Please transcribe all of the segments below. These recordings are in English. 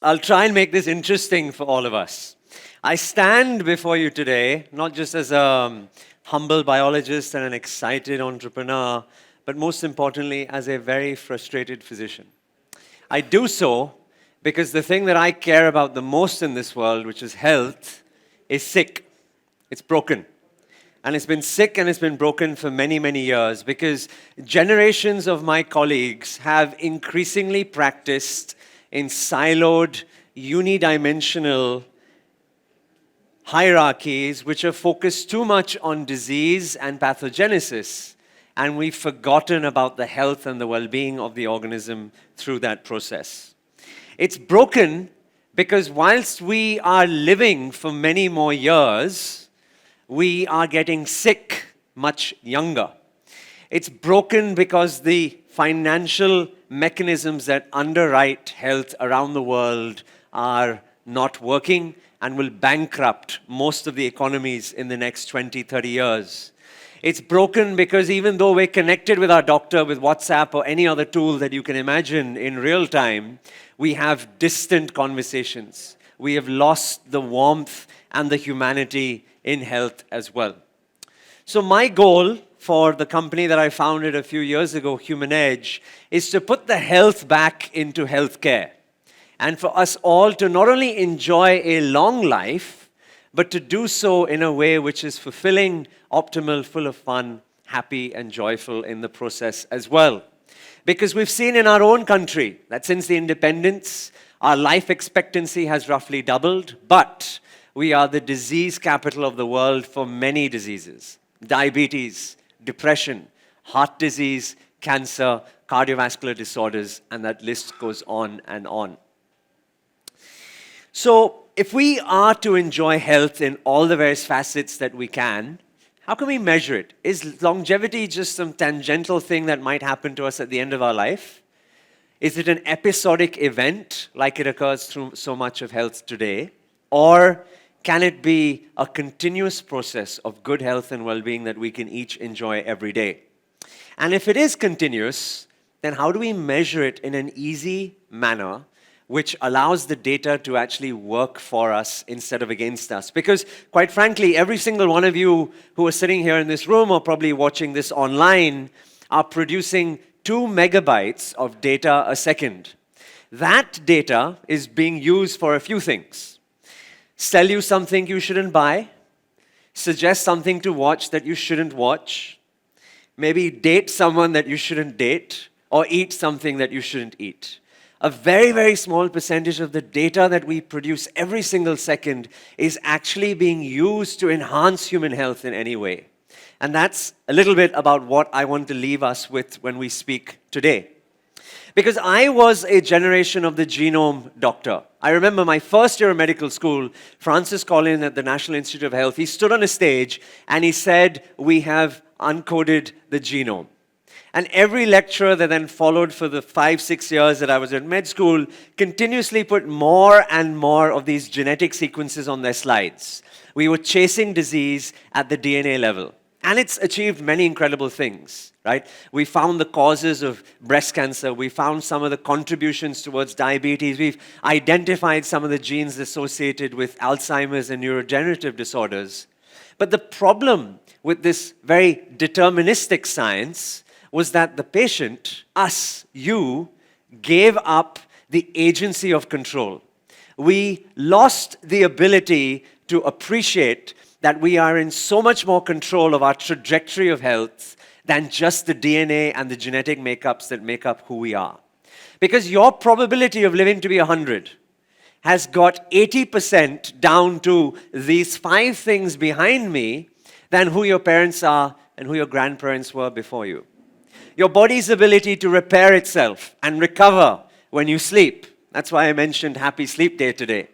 I'll try and make this interesting for all of us. I stand before you today not just as a humble biologist and an excited entrepreneur, but most importantly, as a very frustrated physician. I do so because the thing that I care about the most in this world, which is health, is sick. It's broken. And it's been sick and it's been broken for many, many years because generations of my colleagues have increasingly practiced in siloed, unidimensional hierarchies which are focused too much on disease and pathogenesis, and we've forgotten about the health and the well-being of the organism through that process. It's broken because whilst we are living for many more years, we are getting sick much younger. It's broken because the financial mechanisms that underwrite health around the world are not working and will bankrupt most of the economies in the next 20, 30 years. It's broken because even though we're connected with our doctor with WhatsApp or any other tool that you can imagine in real time, we have distant conversations. We have lost the warmth and the humanity in health as well. So my goal for the company that I founded a few years ago, Human Edge, is to put the health back into healthcare. And for us all to not only enjoy a long life, but to do so in a way which is fulfilling, optimal, full of fun, happy, and joyful in the process as well. Because we've seen in our own country that since the independence, our life expectancy has roughly doubled, but we are the disease capital of the world for many diseases. Diabetes, depression, heart disease, cancer, cardiovascular disorders, and that list goes on and on. So, if we are to enjoy health in all the various facets that we can, how can we measure it? Is longevity just some tangential thing that might happen to us at the end of our life? Is it an episodic event like it occurs through so much of health today? Or can it be a continuous process of good health and well-being that we can each enjoy every day? And if it is continuous, then how do we measure it in an easy manner which allows the data to actually work for us instead of against us? Because quite frankly, every single one of you who are sitting here in this room or probably watching this online are producing 2 megabytes of data a second. That data is being used for a few things. Sell you something you shouldn't buy, suggest something to watch that you shouldn't watch, maybe date someone that you shouldn't date, or eat something that you shouldn't eat. A very, very small percentage of the data that we produce every single second is actually being used to enhance human health in any way. And that's a little bit about what I want to leave us with when we speak today. Because I was a generation of the genome doctor. I remember my first year of medical school, Francis Collin at the National Institute of Health, he stood on a stage and he said, "We have uncoded the genome." And every lecturer that then followed for the 5-6 years that I was in med school continuously put more and more of these genetic sequences on their slides. We were chasing disease at the DNA level. And it's achieved many incredible things, right? We found the causes of breast cancer. We found some of the contributions towards diabetes. We've identified some of the genes associated with Alzheimer's and neurodegenerative disorders. But the problem with this very deterministic science was that the patient, us, you, gave up the agency of control. We lost the ability to appreciate that we are in so much more control of our trajectory of health than just the DNA and the genetic makeups that make up who we are. Because your probability of living to be 100 has got 80% down to these 5 things behind me than who your parents are and who your grandparents were before you. Your body's ability to repair itself and recover when you sleep. That's why I mentioned Happy Sleep Day today.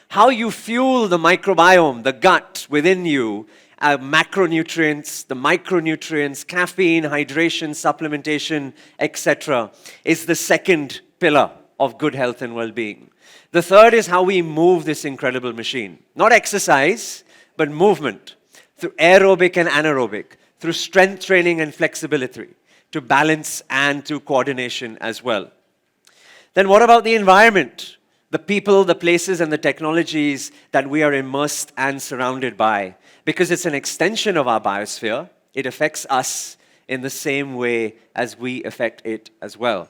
How you fuel the microbiome, the gut within you, macronutrients, the micronutrients, caffeine, hydration, supplementation, etc., is the second pillar of good health and well-being. The third is how we move this incredible machine. Not exercise, but movement. Through aerobic and anaerobic, through strength training and flexibility, to balance and to coordination as well. Then what about the environment? the people, the places, and the technologies that we are immersed and surrounded by. Because it's an extension of our biosphere, it affects us in the same way as we affect it as well.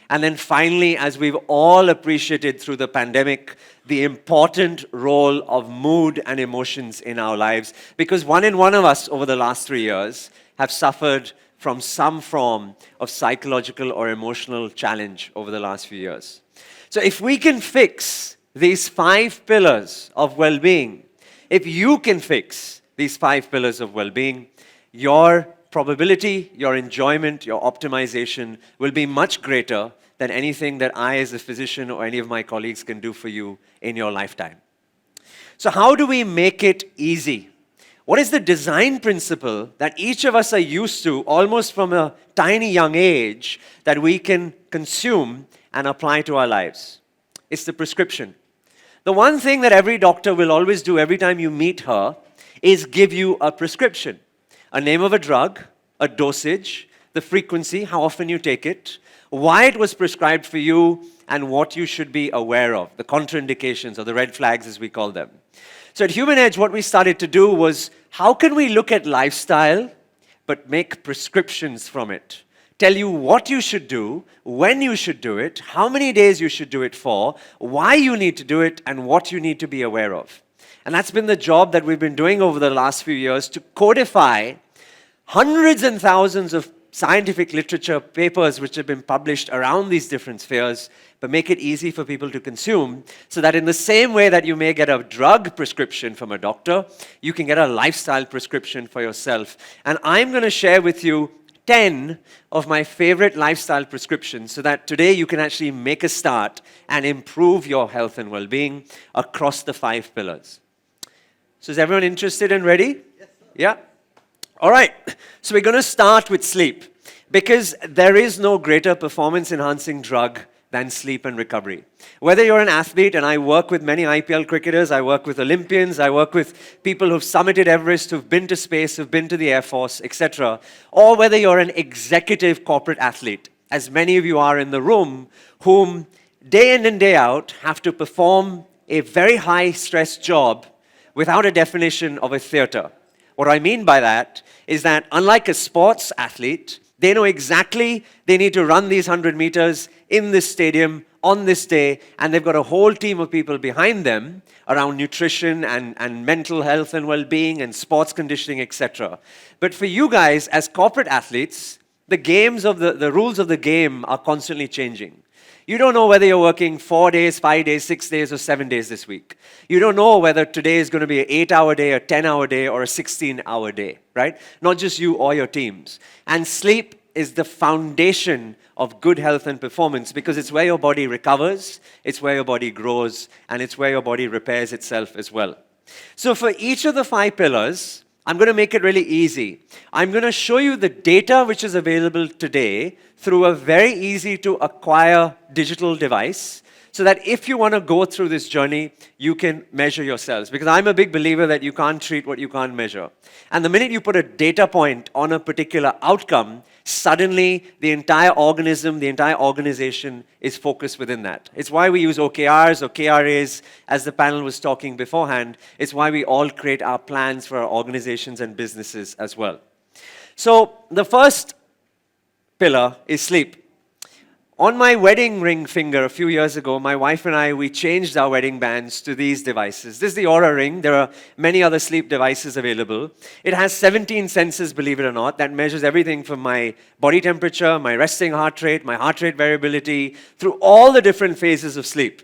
And then finally, as we've all appreciated through the pandemic, the important role of mood and emotions in our lives, because one in one of us over the last 3 years have suffered from some form of psychological or emotional challenge over the last few years. So if we can fix these 5 pillars of well-being, if you can fix these 5 pillars of well-being, your probability, your enjoyment, your optimization will be much greater than anything that I as a physician or any of my colleagues can do for you in your lifetime. So how do we make it easy? What is the design principle that each of us are used to almost from a tiny young age that we can consume and apply to our lives? It's the prescription. The one thing that every doctor will always do every time you meet her is give you a prescription. A name of a drug, a dosage, the frequency, how often you take it, why it was prescribed for you, and what you should be aware of, the contraindications or the red flags as we call them. So at Human Edge, what we started to do was, how can we look at lifestyle but make prescriptions from it? Tell you what you should do, when you should do it, how many days you should do it for, why you need to do it, and what you need to be aware of. And that's been the job that we've been doing over the last few years to codify hundreds and thousands of scientific literature papers which have been published around these different spheres, but make it easy for people to consume so that in the same way that you may get a drug prescription from a doctor, you can get a lifestyle prescription for yourself. And I'm going to share with you 10 of my favorite lifestyle prescriptions so that today you can actually make a start and improve your health and well-being across the 5 pillars. So is everyone interested and ready? Yes, sir. Yeah? All right. So we're going to start with sleep because there is no greater performance-enhancing drug than sleep and recovery. Whether you're an athlete, and I work with many IPL cricketers, I work with Olympians, I work with people who've summited Everest, who've been to space, who've been to the Air Force, etc., or whether you're an executive corporate athlete, as many of you are in the room, whom day in and day out have to perform a very high-stress job without a definition of a theater. What I mean by that is that unlike a sports athlete, they know exactly they need to run these 100 meters in this stadium on this day, and they've got a whole team of people behind them around nutrition and mental health and well-being and sports conditioning, etc. But for you guys, as corporate athletes, the rules of the game are constantly changing. You don't know whether you're working 4 days, 5 days, 6 days, or 7 days this week. You don't know whether today is going to be an 8-hour day, a 10-hour day, or a 16-hour day, right? Not just you or your teams. And sleep is the foundation of good health and performance because it's where your body recovers, it's where your body grows, and it's where your body repairs itself as well. So for each of the 5 pillars, I'm going to make it really easy. I'm going to show you the data which is available today through a very easy to acquire digital device so that if you want to go through this journey, you can measure yourselves. Because I'm a big believer that you can't treat what you can't measure. And the minute you put a data point on a particular outcome, suddenly the entire organism, the entire organization is focused within that. It's why we use OKRs or KRAs, as the panel was talking beforehand. It's why we all create our plans for our organizations and businesses as well. So the first pillar is sleep. On my wedding ring finger a few years ago, my wife and I, we changed our wedding bands to these devices. This is the Oura Ring. There are many other sleep devices available. It has 17 sensors, believe it or not, that measures everything from my body temperature, my resting heart rate, my heart rate variability, through all the different phases of sleep.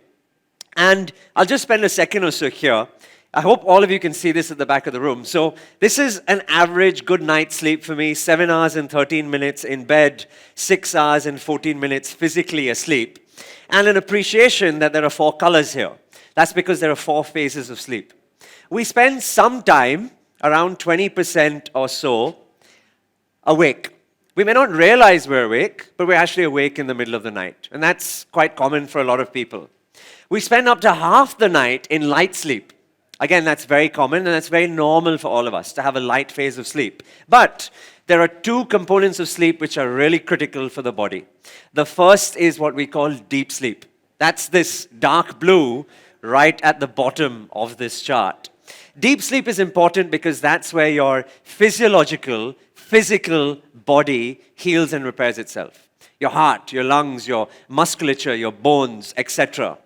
And I'll just spend a second or so here. I hope all of you can see this at the back of the room. So this is an average good night's sleep for me, 7 hours and 13 minutes in bed, 6 hours and 14 minutes physically asleep, and an appreciation that there are 4 colors here. That's because there are 4 phases of sleep. We spend some time, around 20% or so, awake. We may not realize we're awake, but we're actually awake in the middle of the night. And that's quite common for a lot of people. We spend up to half the night in light sleep. Again, that's very common and that's very normal for all of us to have a light phase of sleep. But there are 2 components of sleep which are really critical for the body. The first is what we call deep sleep. That's this dark blue right at the bottom of this chart. Deep sleep is important because that's where your physical body heals and repairs itself. Your heart, your lungs, your musculature, your bones, etc.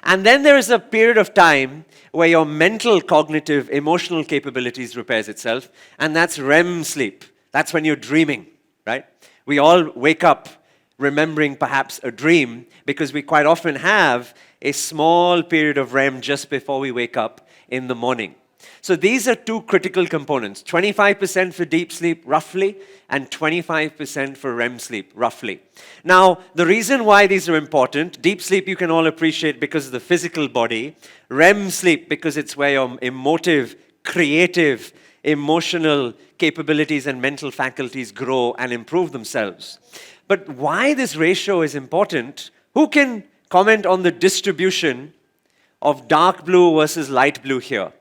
And then there is a period of time where your mental, cognitive, emotional capabilities repairs itself, and that's REM sleep. That's when you're dreaming, right? We all wake up remembering perhaps a dream because we quite often have a small period of REM just before we wake up in the morning. So these are two critical components, 25% for deep sleep, roughly, and 25% for REM sleep, roughly. Now, the reason why these are important, deep sleep you can all appreciate because of the physical body, REM sleep because it's where your emotive, creative, emotional capabilities and mental faculties grow and improve themselves. But why this ratio is important, who can comment on the distribution of dark blue versus light blue here?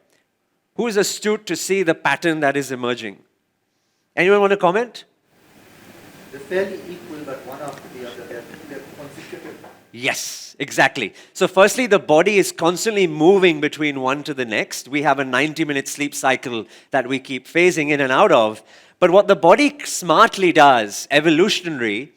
Who is astute to see the pattern that is emerging? Anyone want to comment? They're fairly equal, but one after the other. They're consecutive. Yes, exactly. So firstly, the body is constantly moving between one to the next. We have a 90-minute sleep cycle that we keep phasing in and out of. But what the body smartly does, evolutionary,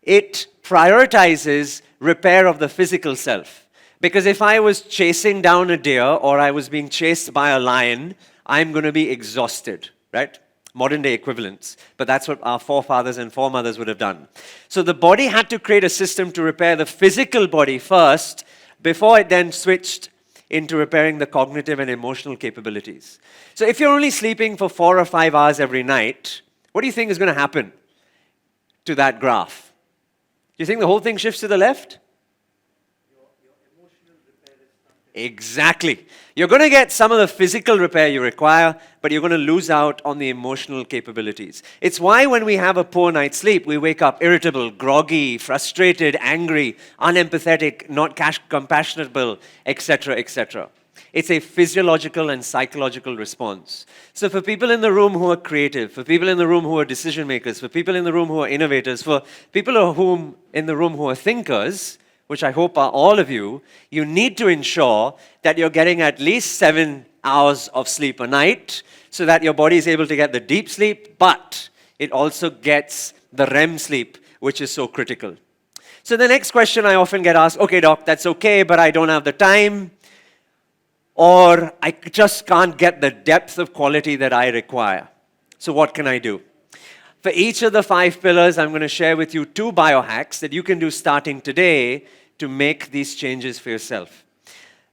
it prioritizes repair of the physical self. Because if I was chasing down a deer or I was being chased by a lion, I'm going to be exhausted, right? Modern day equivalents. But that's what our forefathers and foremothers would have done. So the body had to create a system to repair the physical body first before it then switched into repairing the cognitive and emotional capabilities. So if you're only sleeping for 4 or 5 hours every night, what do you think is going to happen to that graph? Do you think the whole thing shifts to the left? Exactly. You're going to get some of the physical repair you require, but you're going to lose out on the emotional capabilities. It's why when we have a poor night's sleep, we wake up irritable, groggy, frustrated, angry, unempathetic, not compassionate, etc., etc. It's a physiological and psychological response. So for people in the room who are creative, for people in the room who are decision makers, for people in the room who are innovators, for people in the room who are thinkers, which I hope are all of you, you need to ensure that you're getting at least 7 hours of sleep a night so that your body is able to get the deep sleep, but it also gets the REM sleep, which is so critical. So the next question I often get asked, okay, doc, that's okay, but I don't have the time, or I just can't get the depth of quality that I require. So what can I do? For each of the 5 pillars, I'm going to share with you 2 biohacks that you can do starting today to make these changes for yourself.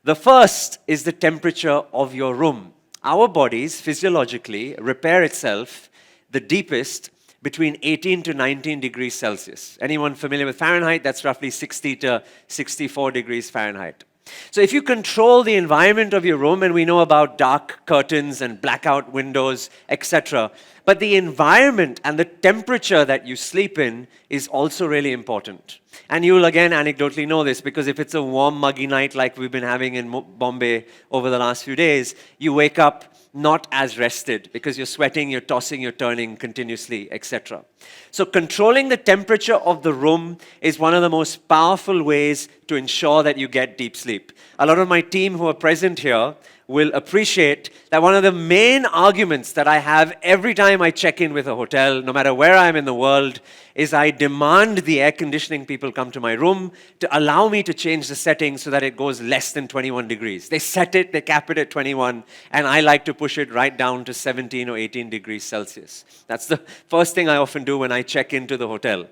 The first is the temperature of your room. Our bodies physiologically repair itself the deepest between 18 to 19 degrees Celsius. Anyone familiar with Fahrenheit? That's roughly 60 to 64 degrees Fahrenheit. So if you control the environment of your room, and we know about dark curtains and blackout windows, etc., but the environment and the temperature that you sleep in is also really important. And you will again anecdotally know this because if it's a warm, muggy night like we've been having in Bombay over the last few days, you wake up not as rested because you're sweating, you're tossing, you're turning continuously, etc. So controlling the temperature of the room is one of the most powerful ways to ensure that you get deep sleep. A lot of my team who are present here will appreciate that one of the main arguments that I have every time I check in with a hotel, no matter where I am in the world, is I demand the air conditioning people come to my room to allow me to change the setting so that it goes less than 21 degrees. They set it, they cap it at 21, and I like to push it right down to 17 or 18 degrees Celsius. That's the first thing I often do when I check into the hotel.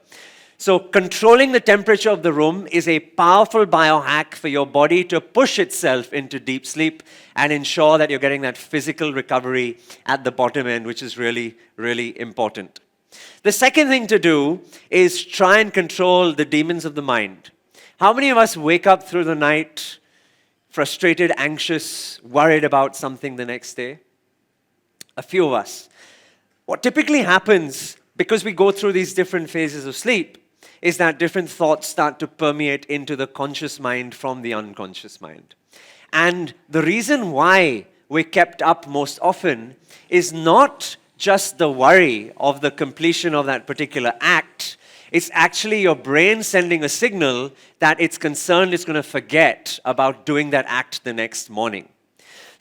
So controlling the temperature of the room is a powerful biohack for your body to push itself into deep sleep and ensure that you're getting that physical recovery at the bottom end, which is really, really important. The second thing to do is try and control the demons of the mind. How many of us wake up through the night frustrated, anxious, worried about something the next day? A few of us. What typically happens, because we go through these different phases of sleep, is that different thoughts start to permeate into the conscious mind from the unconscious mind. And the reason why we're kept up most often is not just the worry of the completion of that particular act. It's actually your brain sending a signal that it's concerned it's going to forget about doing that act the next morning.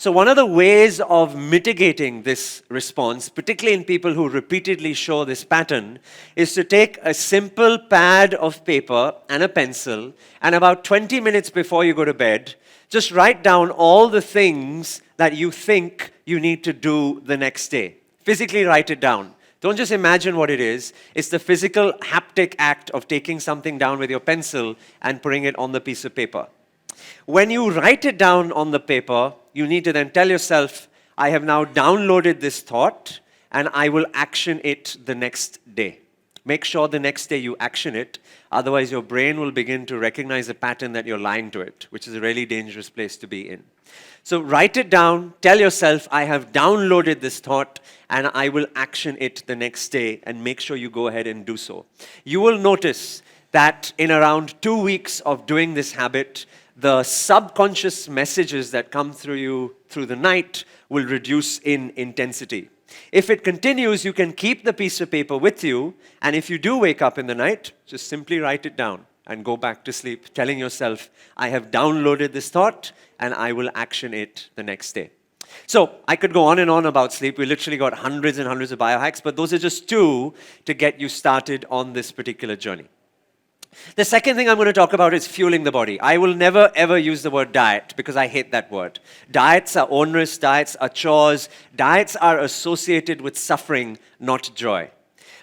So one of the ways of mitigating this response, particularly in people who repeatedly show this pattern, is to take a simple pad of paper and a pencil, and about 20 minutes before you go to bed, just write down all the things that you think you need to do the next day. Physically write it down. Don't just imagine what it is. It's the physical haptic act of taking something down with your pencil and putting it on the piece of paper. When you write it down on the paper, you need to then tell yourself, I have now downloaded this thought and I will action it the next day. Make sure the next day you action it, otherwise your brain will begin to recognize a pattern that you're lying to it, which is a really dangerous place to be in. So write it down, tell yourself, I have downloaded this thought and I will action it the next day, and make sure you go ahead and do so. You will notice that in around 2 weeks of doing this habit, the subconscious messages that come through you through the night will reduce in intensity. If it continues, you can keep the piece of paper with you, and if you do wake up in the night, just simply write it down and go back to sleep, telling yourself, I have downloaded this thought and I will action it the next day. So I could go on and on about sleep. We literally got hundreds and hundreds of biohacks, but those are just two to get you started on this particular journey. The second thing I'm going to talk about is fueling the body. I will never ever use the word diet because I hate that word. Diets are onerous, diets are chores, diets are associated with suffering, not joy.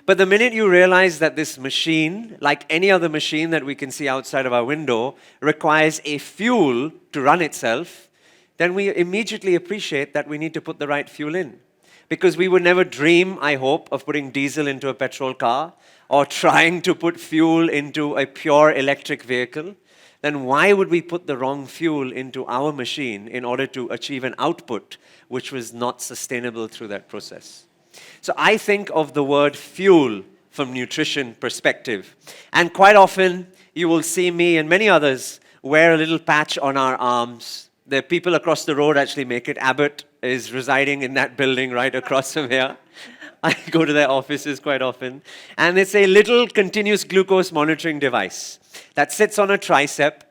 But the minute you realize that this machine, like any other machine that we can see outside of our window, requires a fuel to run itself, then we immediately appreciate that we need to put the right fuel in. Because we would never dream, I hope, of putting diesel into a petrol car or trying to put fuel into a pure electric vehicle. Then why would we put the wrong fuel into our machine in order to achieve an output which was not sustainable through that process? So I think of the word fuel from nutrition perspective. And quite often, you will see me and many others wear a little patch on our arms. The people across the road actually make it. Abbott is residing in that building right across from here. I go to their offices quite often. And it's a little continuous glucose monitoring device that sits on a tricep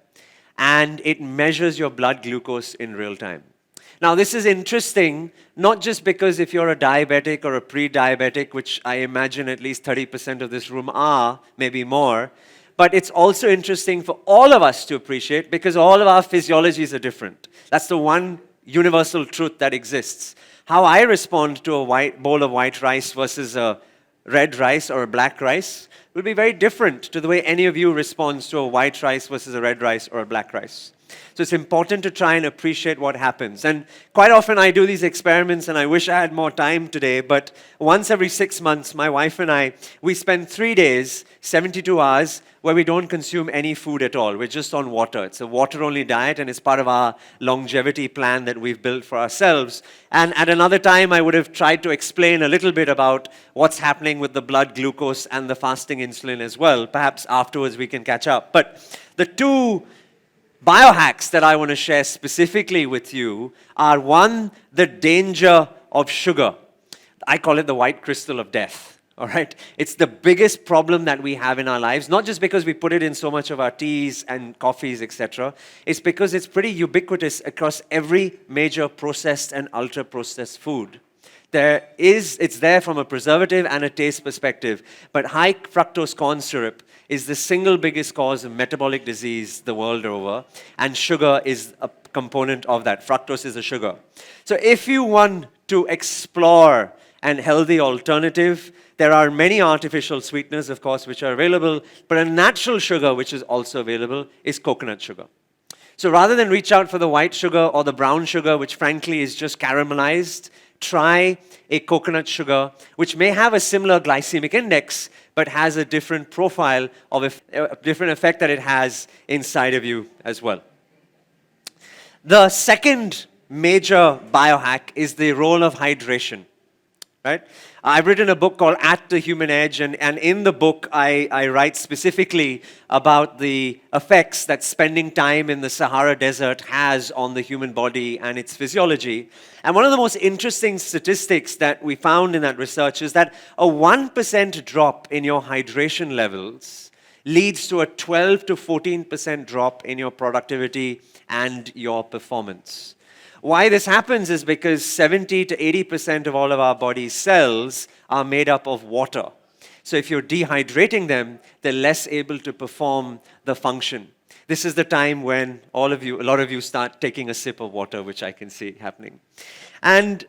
and it measures your blood glucose in real time. Now, this is interesting, not just because if you're a diabetic or a pre-diabetic, which I imagine at least 30% of this room are, maybe more, but it's also interesting for all of us to appreciate because all of our physiologies are different. That's the one universal truth that exists. How I respond to a bowl of white rice versus a red rice or a black rice will be very different to the way any of you responds to a white rice versus a red rice or a black rice. So it's important to try and appreciate what happens. And quite often I do these experiments, and I wish I had more time today, but once every 6 months, my wife and I, we spend 3 days, 72 hours, where we don't consume any food at all. We're just on water. It's a water-only diet, and it's part of our longevity plan that we've built for ourselves. And at another time, I would have tried to explain a little bit about what's happening with the blood glucose and the fasting insulin as well. Perhaps afterwards we can catch up. But the two biohacks that I want to share specifically with you are, one, the danger of sugar. I call it the white crystal of death. All right? It's the biggest problem that we have in our lives, not just because we put it in so much of our teas and coffees, etc. It's because it's pretty ubiquitous across every major processed and ultra-processed food. It's there from a preservative and a taste perspective, but high fructose corn syrup is the single biggest cause of metabolic disease the world over, and sugar is a component of that. Fructose is a sugar. So if you want to explore an healthy alternative, there are many artificial sweeteners, of course, which are available, but a natural sugar which is also available is coconut sugar. So rather than reach out for the white sugar or the brown sugar, which frankly is just caramelized, try a coconut sugar, which may have a similar glycemic index, but has a different profile of a different effect that it has inside of you as well. The second major biohack is the role of hydration. Right? I've written a book called At the Human Edge, and in the book, I write specifically about the effects that spending time in the Sahara Desert has on the human body and its physiology. And one of the most interesting statistics that we found in that research is that a 1% drop in your hydration levels leads to a 12 to 14% drop in your productivity and your performance. Why this happens is because 70 to 80% of all of our body's cells are made up of water. So if you're dehydrating them, they're less able to perform the function. This is the time when a lot of you start taking a sip of water, which I can see happening. And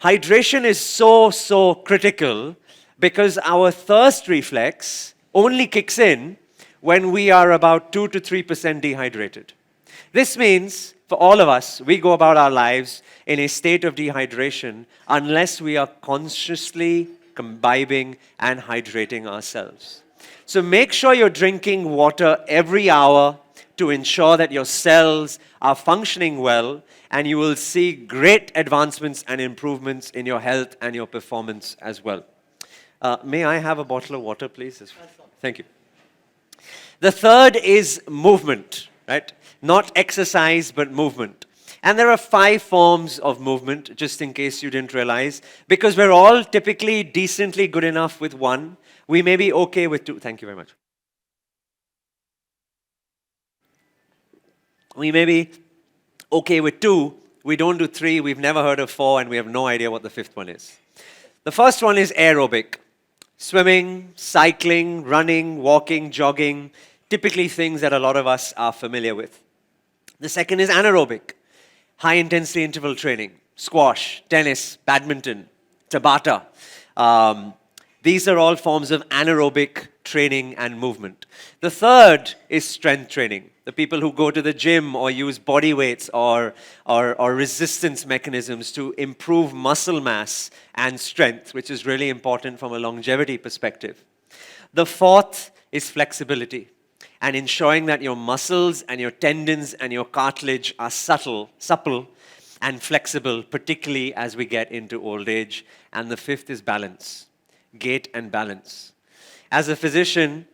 hydration is so critical because our thirst reflex only kicks in when we are about 2 to 3% dehydrated. This means, for all of us, we go about our lives in a state of dehydration unless we are consciously imbibing and hydrating ourselves. So make sure you're drinking water every hour to ensure that your cells are functioning well, and you will see great advancements and improvements in your health and your performance as well. May I have a bottle of water, please? Thank you. The third is movement, right? Not exercise, but movement. And there are 5 forms of movement, just in case you didn't realize, because we're all typically decently good enough with 1. We may be okay with 2. Thank you very much. We may be okay with 2. We don't do 3. We've never heard of 4, and we have no idea what the 5th one is. The first one is aerobic. Swimming, cycling, running, walking, jogging, typically things that a lot of us are familiar with. The second is anaerobic. High-intensity interval training, squash, tennis, badminton, Tabata. These are all forms of anaerobic training and movement. The third is strength training. The people who go to the gym or use body weights or resistance mechanisms to improve muscle mass and strength, which is really important from a longevity perspective. The fourth is flexibility, and ensuring that your muscles and your tendons and your cartilage are supple and flexible, particularly as we get into old age. And the fifth is balance, gait and balance. As a physician,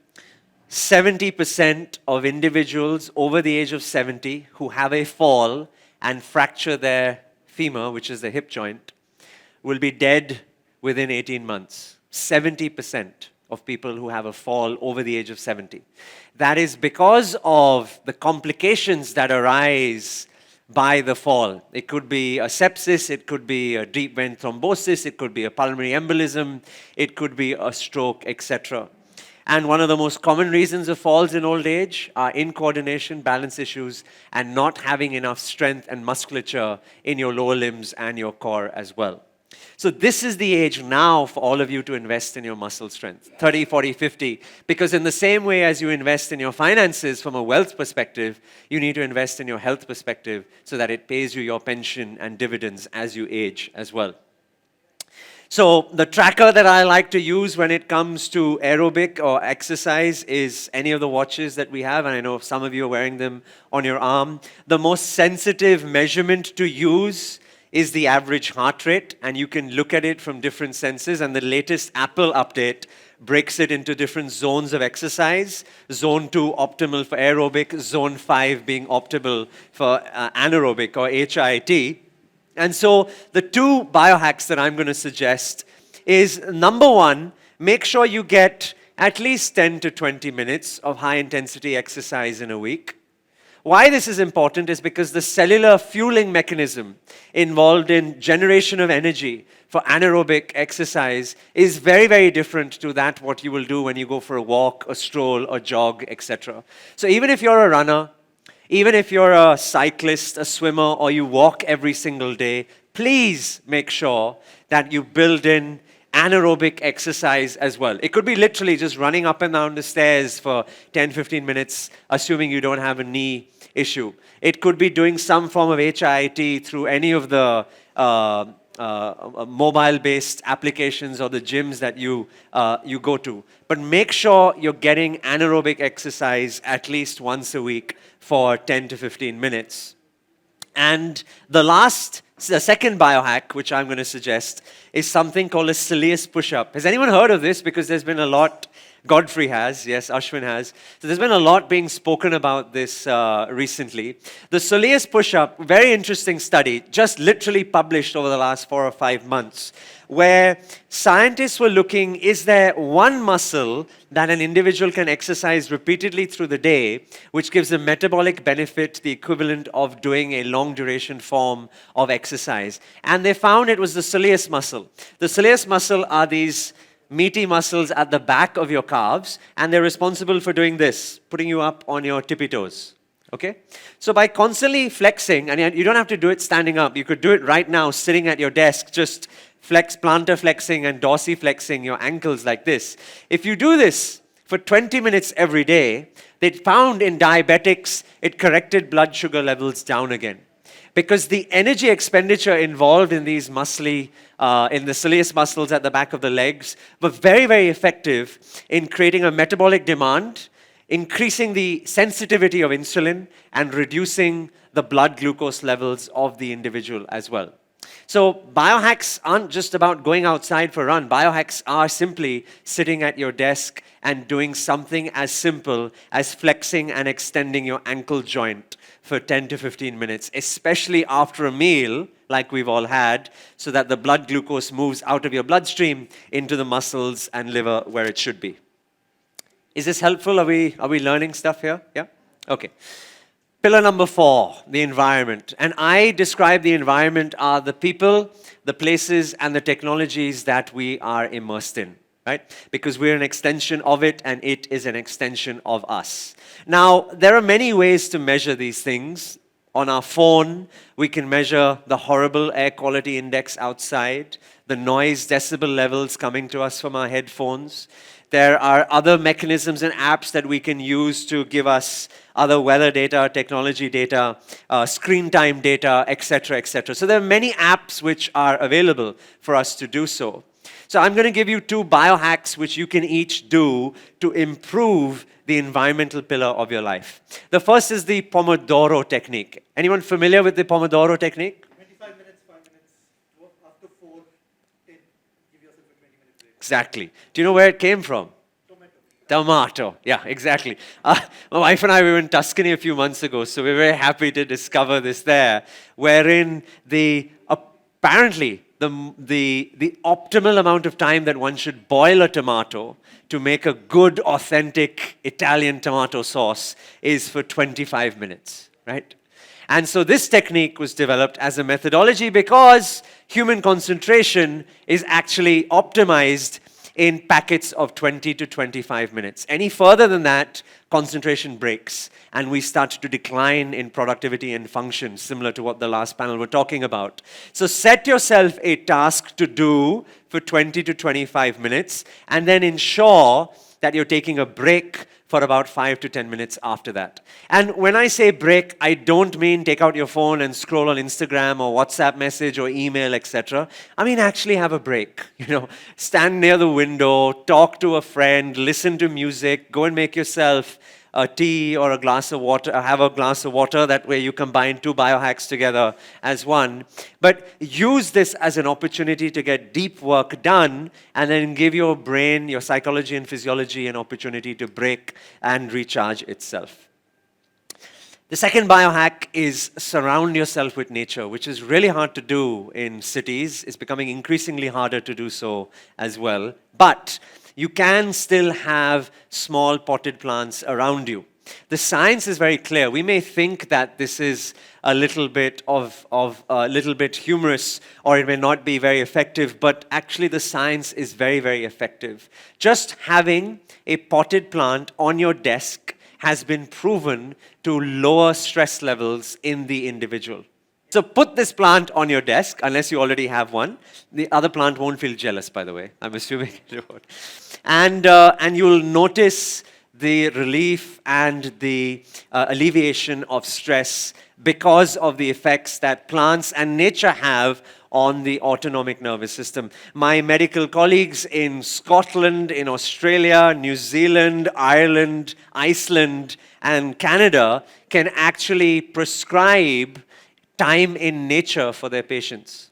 70% of individuals over the age of 70 who have a fall and fracture their femur, which is the hip joint, will be dead within 18 months. 70% of people who have a fall over the age of 70. That is because of the complications that arise by the fall. It could be a sepsis, it could be a deep vein thrombosis, it could be a pulmonary embolism, it could be a stroke, etc. And one of the most common reasons of falls in old age are incoordination, balance issues, and not having enough strength and musculature in your lower limbs and your core as well. So this is the age now for all of you to invest in your muscle strength, 30, 40, 50. Because in the same way as you invest in your finances from a wealth perspective, you need to invest in your health perspective so that it pays you your pension and dividends as you age as well. So the tracker that I like to use when it comes to aerobic or exercise is any of the watches that we have, and I know some of you are wearing them on your arm. The most sensitive measurement to use is the average heart rate, and you can look at it from different senses, and the latest Apple update breaks it into different zones of exercise. Zone 2 optimal for aerobic, zone 5 being optimal for anaerobic or HIIT. And so the 2 biohacks that I'm going to suggest is, number 1, make sure you get at least 10 to 20 minutes of high-intensity exercise in a week. Why this is important is because the cellular fueling mechanism involved in generation of energy for anaerobic exercise is very, very different to that what you will do when you go for a walk, a stroll, a jog, etc. So even if you're a runner, even if you're a cyclist, a swimmer, or you walk every single day, please make sure that you build in anaerobic exercise as well. It could be literally just running up and down the stairs for 10, 15 minutes, assuming you don't have a knee issue. It could be doing some form of HIIT through any of the mobile-based applications or the gyms that you go to. But make sure you're getting anaerobic exercise at least once a week for 10 to 15 minutes. And the last So the second biohack, which I'm going to suggest, is something called a Cilius push-up. Has anyone heard of this? Because there's been a lot. Godfrey has, yes, Ashwin has. So there's been a lot being spoken about this recently. The Cilius push-up, very interesting study, just literally published over the last 4 or 5 months, where scientists were looking, is there one muscle that an individual can exercise repeatedly through the day, which gives a metabolic benefit, the equivalent of doing a long duration form of exercise? And they found it was the Cilius muscle. The Cilius muscle are these meaty muscles at the back of your calves, and they're responsible for doing this, putting you up on your tippy toes. Okay? So by constantly flexing, and you don't have to do it standing up, you could do it right now sitting at your desk, just plantar flexing and dorsiflexing your ankles like this. If you do this for 20 minutes every day, they found in diabetics it corrected blood sugar levels down again. Because the energy expenditure involved in these muscly, in the Cilius muscles at the back of the legs, were very, very effective in creating a metabolic demand, increasing the sensitivity of insulin, and reducing the blood glucose levels of the individual as well. So biohacks aren't just about going outside for a run. Biohacks are simply sitting at your desk and doing something as simple as flexing and extending your ankle joint for 10 to 15 minutes, especially after a meal like we've all had, so that the blood glucose moves out of your bloodstream into the muscles and liver where it should be. Is this helpful? Are we learning stuff here? Yeah? Okay. Pillar number 4, the environment. And I describe the environment are the people, the places, and the technologies that we are immersed in, right? Because we're an extension of it, and it is an extension of us. Now, there are many ways to measure these things. On our phone, we can measure the horrible air quality index outside, the noise decibel levels coming to us from our headphones. There are other mechanisms and apps that we can use to give us other weather data, technology data, screen time data, etc., etc. So there are many apps which are available for us to do so. So I'm going to give you 2 biohacks which you can each do to improve the environmental pillar of your life. The first is the Pomodoro technique. Anyone familiar with the Pomodoro technique? 25 minutes, 5 minutes, after 4, 10, give yourself a 20-minute break. Exactly. Do you know where it came from? Tomato. Yeah, exactly. My wife and I, we were in Tuscany a few months ago, so we were very happy to discover this there, wherein apparently the optimal amount of time that one should boil a tomato to make a good, authentic Italian tomato sauce is for 25 minutes, right? And so this technique was developed as a methodology because human concentration is actually optimized in packets of 20 to 25 minutes. Any further than that, concentration breaks, and we start to decline in productivity and function, similar to what the last panel were talking about. So set yourself a task to do for 20 to 25 minutes, and then ensure that you're taking a break for about 5 to 10 minutes after that. And when I say break, I don't mean take out your phone and scroll on Instagram or WhatsApp message or email, etc. I mean actually have a break. Stand near the window, talk to a friend, listen to music, go and make yourself a tea or a glass of water, have a glass of water. That way you combine 2 biohacks together as one. But use this as an opportunity to get deep work done, and then give your brain, your psychology and physiology an opportunity to break and recharge itself. The second biohack is surround yourself with nature, which is really hard to do in cities. It's becoming increasingly harder to do so as well. But you can still have small potted plants around you. The science is very clear. We may think that this is a little bit humorous, or it may not be very effective, but actually the science is very, very effective. Just having a potted plant on your desk has been proven to lower stress levels in the individual. So put this plant on your desk, unless you already have one. The other plant won't feel jealous, by the way. I'm assuming it won't. And you'll notice the relief and the alleviation of stress because of the effects that plants and nature have on the autonomic nervous system. My medical colleagues in Scotland, in Australia, New Zealand, Ireland, Iceland, and Canada can actually prescribe time in nature for their patients.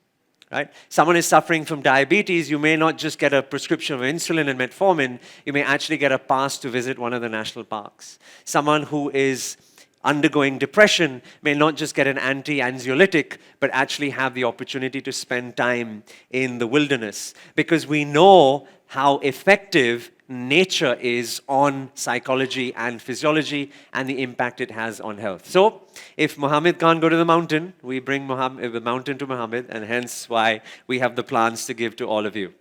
Right? Someone is suffering from diabetes, you may not just get a prescription of insulin and metformin, you may actually get a pass to visit one of the national parks. Someone who is undergoing depression may not just get an anti-anxiolytic, but actually have the opportunity to spend time in the wilderness. Because we know how effective nature is on psychology and physiology and the impact it has on health. So, if Muhammad can't go to the mountain, we bring the mountain to Muhammad, and hence why we have the plants to give to all of you.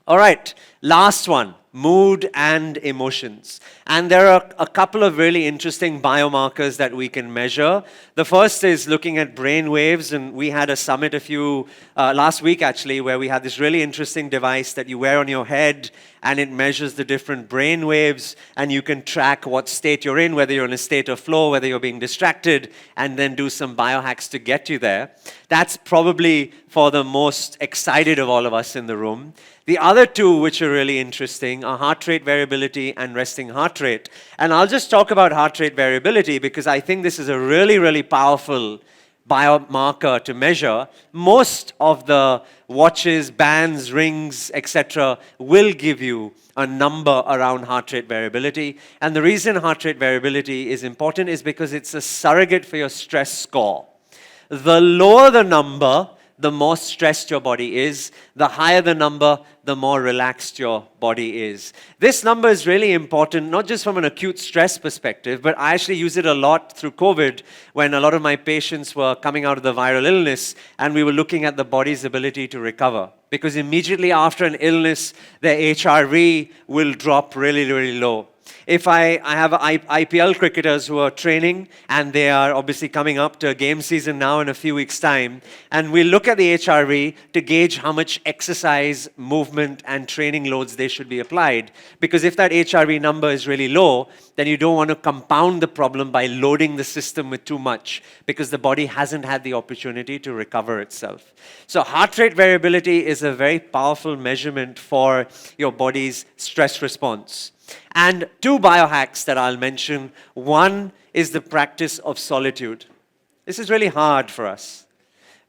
All right, last one, mood and emotions. And there are a couple of really interesting biomarkers that we can measure. The first is looking at brain waves, and we had a summit last week actually, where we had this really interesting device that you wear on your head, and it measures the different brain waves, and you can track what state you're in, whether you're in a state of flow, whether you're being distracted, and then do some biohacks to get you there. That's probably for the most excited of all of us in the room. The other two, which are really interesting, are heart rate variability and resting heart rate. And I'll just talk about heart rate variability because I think this is a really, really powerful biomarker to measure. Most of the watches, bands, rings, etc. will give you a number around heart rate variability. And the reason heart rate variability is important is because it's a surrogate for your stress score. The lower the number, the more stressed your body is. The higher the number, the more relaxed your body is. This number is really important, not just from an acute stress perspective, but I actually use it a lot through COVID when a lot of my patients were coming out of the viral illness and we were looking at the body's ability to recover. Because immediately after an illness, their HRV will drop really, really low. If I have IPL cricketers who are training and they are obviously coming up to a game season now in a few weeks' time, and we look at the HRV to gauge how much exercise, movement, and training loads they should be applied. Because if that HRV number is really low, then you don't want to compound the problem by loading the system with too much, because the body hasn't had the opportunity to recover itself. So heart rate variability is a very powerful measurement for your body's stress response. And two biohacks that I'll mention. One is the practice of solitude. This is really hard for us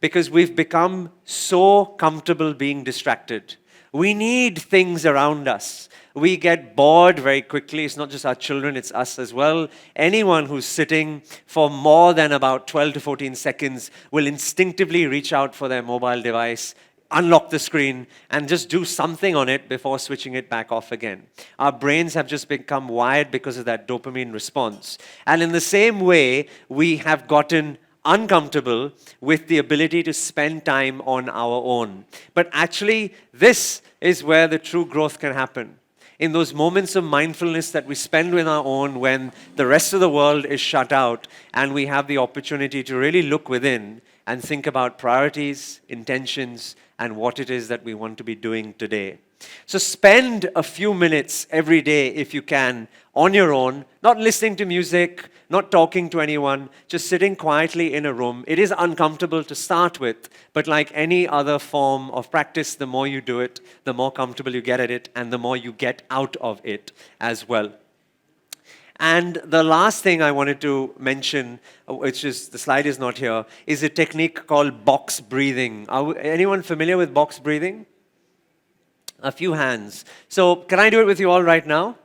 because we've become so comfortable being distracted. We need things around us. We get bored very quickly. It's not just our children, it's us as well. Anyone who's sitting for more than about 12 to 14 seconds will instinctively reach out for their mobile device, unlock the screen, and just do something on it before switching it back off again. Our brains have just become wired because of that dopamine response. And in the same way, we have gotten uncomfortable with the ability to spend time on our own. But actually, this is where the true growth can happen. In those moments of mindfulness that we spend with our own when the rest of the world is shut out and we have the opportunity to really look within and think about priorities, intentions, and what it is that we want to be doing today. So spend a few minutes every day, if you can, on your own, not listening to music, not talking to anyone, just sitting quietly in a room. It is uncomfortable to start with, but like any other form of practice, the more you do it, the more comfortable you get at it, and the more you get out of it as well. And the last thing I wanted to mention, which is, the slide is not here, is a technique called box breathing. Anyone familiar with box breathing? A few hands. So can I do it with you all right now?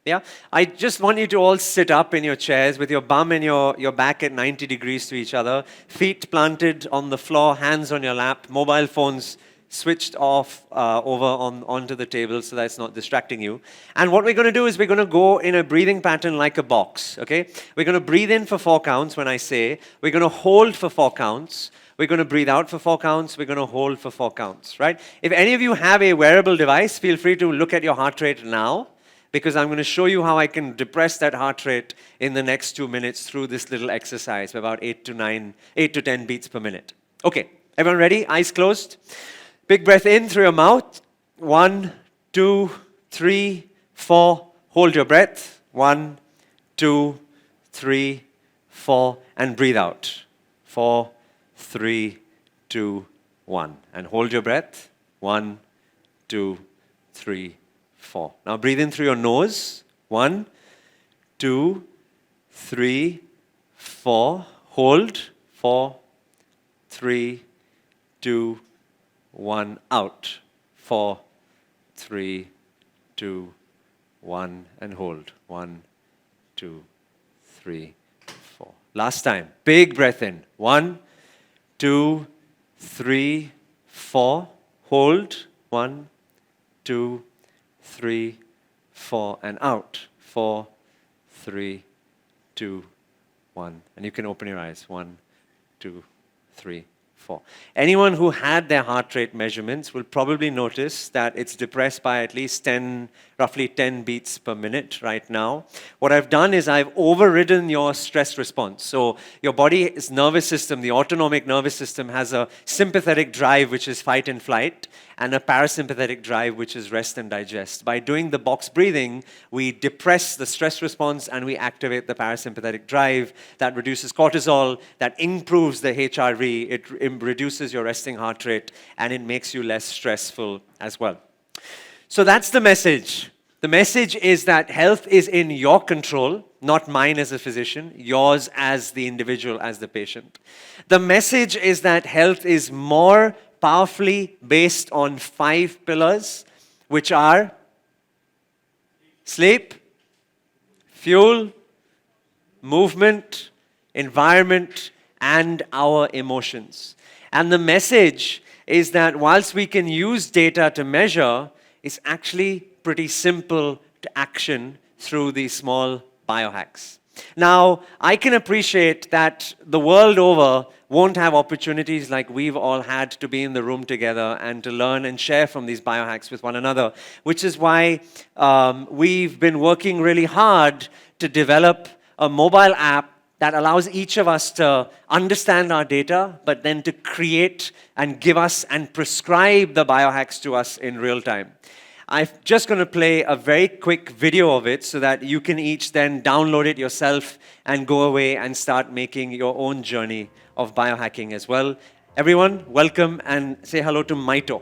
Yeah? I just want you to all sit up in your chairs with your bum and your back at 90 degrees to each other, feet planted on the floor, hands on your lap, mobile phones switched off onto the table so that it's not distracting you. And what we're going to do is we're going to go in a breathing pattern like a box, okay? We're going to breathe in for 4 counts when I say. We're going to hold for 4 counts. We're going to breathe out for 4 counts. We're going to hold for 4 counts, right? If any of you have a wearable device, feel free to look at your heart rate now, because I'm going to show you how I can depress that heart rate in the next 2 minutes through this little exercise, about 8 to 10 beats per minute. Okay, everyone ready? Eyes closed. Big breath in through your mouth. 1, 2, 3, 4. Hold your breath. 1, 2, 3, 4. And breathe out. 4, 3, 2, 1. And hold your breath. 1, 2, 3, 4. Now breathe in through your nose. 1, 2, 3, 4. Hold. 4, 3, 2, 1, out. 4, 3, 2, 1, and hold. 1, 2, 3, 4. Last time. Big breath in. 1, 2, 3, 4. Hold. 1, 2, 3, 4, and out. 4, 3, 2, 1. And you can open your eyes. 1, 2, 3, 4. Anyone who had their heart rate measurements will probably notice that it's depressed by at least roughly 10 beats per minute right now. What I've done is I've overridden your stress response. So your body's nervous system, the autonomic nervous system, has a sympathetic drive, which is fight and flight, and a parasympathetic drive, which is rest and digest. By doing the box breathing, we depress the stress response and we activate the parasympathetic drive. That reduces cortisol, that improves the HRV, it reduces your resting heart rate, and it makes you less stressful as well. So that's the message. The message is that health is in your control, not mine as a physician, yours as the individual, as the patient. The message is that health is more powerfully based on 5 pillars, which are sleep, fuel, movement, environment, and our emotions. And the message is that whilst we can use data to measure, it's actually pretty simple to action through these small biohacks. Now, I can appreciate that the world over won't have opportunities like we've all had to be in the room together and to learn and share from these biohacks with one another, which is why we've been working really hard to develop a mobile app that allows each of us to understand our data, but then to create and give us and prescribe the biohacks to us in real time. I'm just going to play a very quick video of it so that you can each then download it yourself and go away and start making your own journey of biohacking as well. Everyone, welcome and say hello to Maito.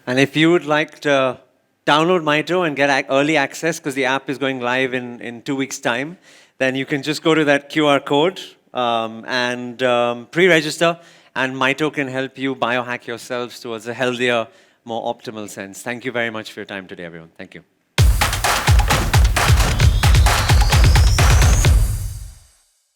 And if you would like to download Maito and get early access, because the app is going live in 2 weeks' time, then you can just go to that QR code and pre-register, and Maito can help you biohack yourselves towards a healthier, more optimal sense. Thank you very much for your time today, everyone. Thank you.